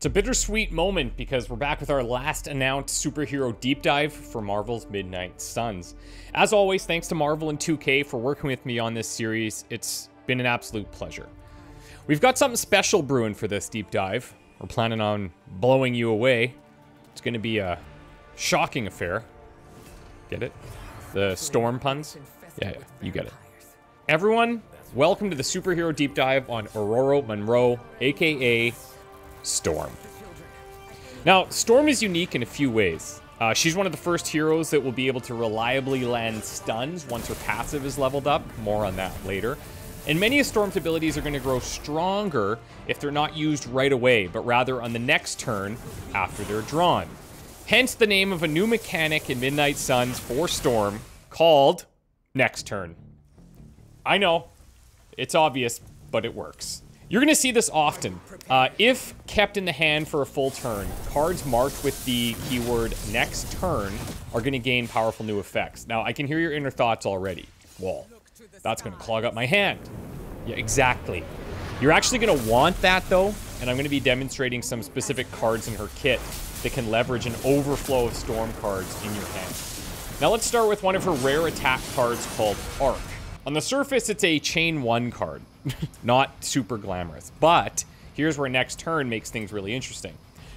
It's a bittersweet moment because we're back with our last announced superhero deep dive for Marvel's Midnight Suns. As always, thanks to Marvel and 2K for working with me on this series. It's been an absolute pleasure. We've got something special brewing for this deep dive. We're planning on blowing you away. It's going to be a shocking affair. Get it? The storm puns? Yeah, you get it. Everyone, welcome to the superhero deep dive on Aurora Monroe, aka Storm. Now, Storm is unique in a few ways. She's one of the first heroes that will be able to reliably land stuns once her passive is leveled up. More on that later. And many of Storm's abilities are going to grow stronger if they're not used right away, but rather on the next turn after they're drawn. Hence the name of a new mechanic in Midnight Suns for Storm called Next Turn. I know, it's obvious, but it works. You're going to see this often. If kept in the hand for a full turn, cards marked with the keyword next turn are going to gain powerful new effects. Now, I can hear your inner thoughts already. Well, that's going to clog up my hand. Yeah, exactly. You're actually going to want that, though, and I'm going to be demonstrating some specific cards in her kit that can leverage an overflow of Storm cards in your hand. Now, let's start with one of her rare attack cards called Arc. On the surface, it's a Chain 1 card. Not super glamorous, but here's where next turn makes things really interesting.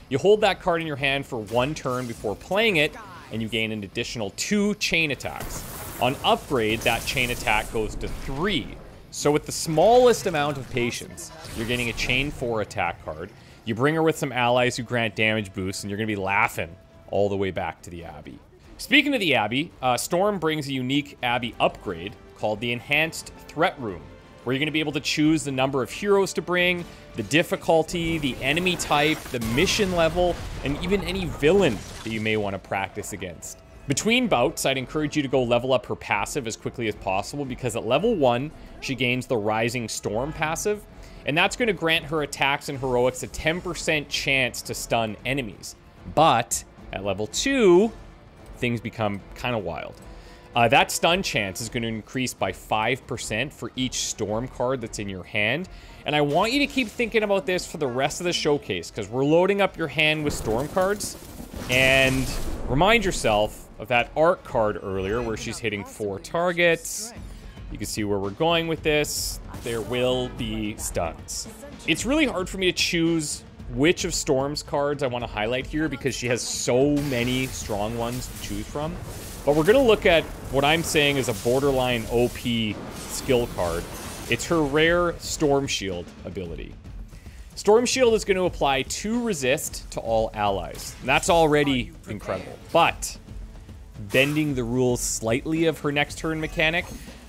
You hold that card in your hand for one turn before playing it, and you gain an additional 2 chain attacks. On upgrade, that chain attack goes to 3. So with the smallest amount of patience, you're getting a Chain 4 attack card. You bring her with some allies who grant damage boosts, and you're going to be laughing all the way back to the Abbey. Speaking of the Abbey, Storm brings a unique Abbey upgrade called the Enhanced Threat Room, where you're going to be able to choose the number of heroes to bring, the difficulty, the enemy type, the mission level, and even any villain that you may want to practice against. Between bouts, I'd encourage you to go level up her passive as quickly as possible, because at level 1, she gains the Rising Storm passive, and that's going to grant her attacks and heroics a 10% chance to stun enemies. But at level 2, things become kind of wild. That stun chance is going to increase by 5% for each Storm card that's in your hand. And I want you to keep thinking about this for the rest of the showcase, because we're loading up your hand with Storm cards. And remind yourself of that Arc card earlier where she's hitting 4 targets. You can see where we're going with this. There will be stuns. It's really hard for me to choose which of Storm's cards I want to highlight here because she has so many strong ones to choose from. But we're going to look at what I'm saying is a borderline OP skill card. It's her rare Storm Shield ability. Storm Shield is going to apply 2 resist to all allies. And that's already incredible. But bending the rules slightly of her next turn mechanic,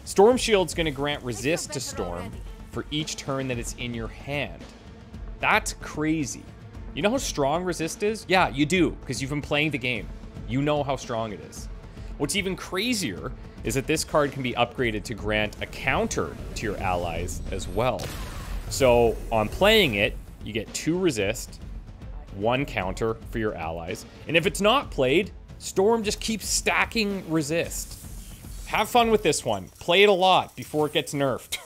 Storm Shield's going to grant resist to Storm for each turn that it's in your hand. That's crazy. You know how strong resist is? Yeah, you do, because you've been playing the game. You know how strong it is. What's even crazier is that this card can be upgraded to grant a counter to your allies as well. So on playing it, you get 2 resist, 1 counter for your allies. And if it's not played, Storm just keeps stacking resist. Have fun with this one. Play it a lot before it gets nerfed.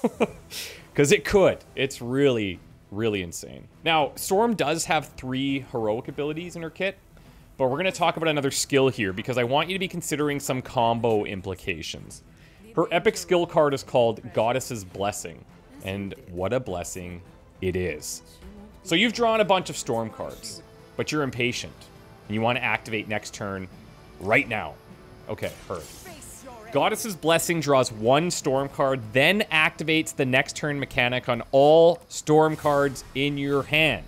Because it could. It's really, really insane. Now, Storm does have 3 heroic abilities in her kit. But we're going to talk about another skill here because I want you to be considering some combo implications. Her epic skill card is called Goddess's Blessing, and what a blessing it is. So you've drawn a bunch of Storm cards, but you're impatient, and you want to activate next turn right now. Okay, heard. Goddess's Blessing draws 1 Storm card, then activates the next turn mechanic on all Storm cards in your hand.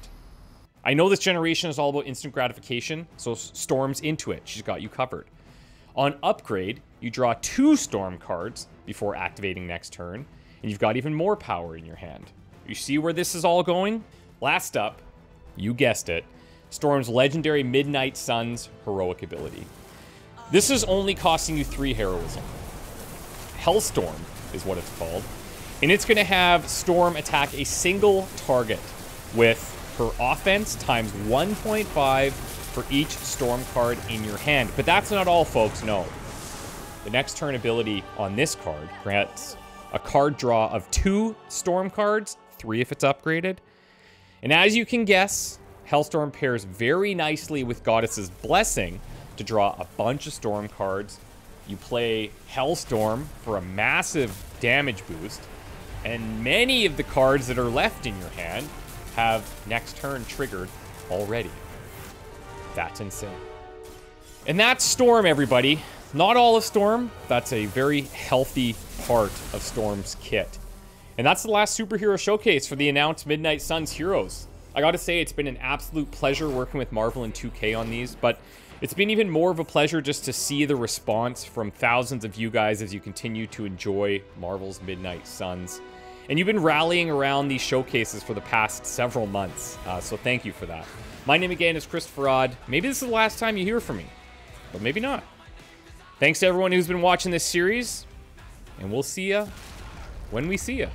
I know this generation is all about instant gratification, so Storm's into it. She's got you covered. On upgrade, you draw 2 Storm cards before activating next turn, and you've got even more power in your hand. You see where this is all going? Last up, you guessed it, Storm's legendary Midnight Suns heroic ability. This is only costing you 3 heroism. Hellstorm is what it's called, and it's going to have Storm attack a single target with her offense times 1.5 for each Storm card in your hand. But that's not all, folks, no. The next turn ability on this card grants a card draw of 2 Storm cards, 3 if it's upgraded. And as you can guess, Hellstorm pairs very nicely with Goddess's Blessing to draw a bunch of Storm cards. You play Hellstorm for a massive damage boost, and many of the cards that are left in your hand have next turn triggered already. That's insane. And that's Storm, everybody. Not all of Storm. That's a very healthy part of Storm's kit. And that's the last superhero showcase for the announced Midnight Suns heroes. I gotta say, it's been an absolute pleasure working with Marvel and 2K on these, but it's been even more of a pleasure just to see the response from thousands of you guys as you continue to enjoy Marvel's Midnight Suns. And you've been rallying around these showcases for the past several months, so thank you for that. My name again is Christopher Odd. Maybe this is the last time you hear from me, but maybe not. Thanks to everyone who's been watching this series, and we'll see ya when we see ya.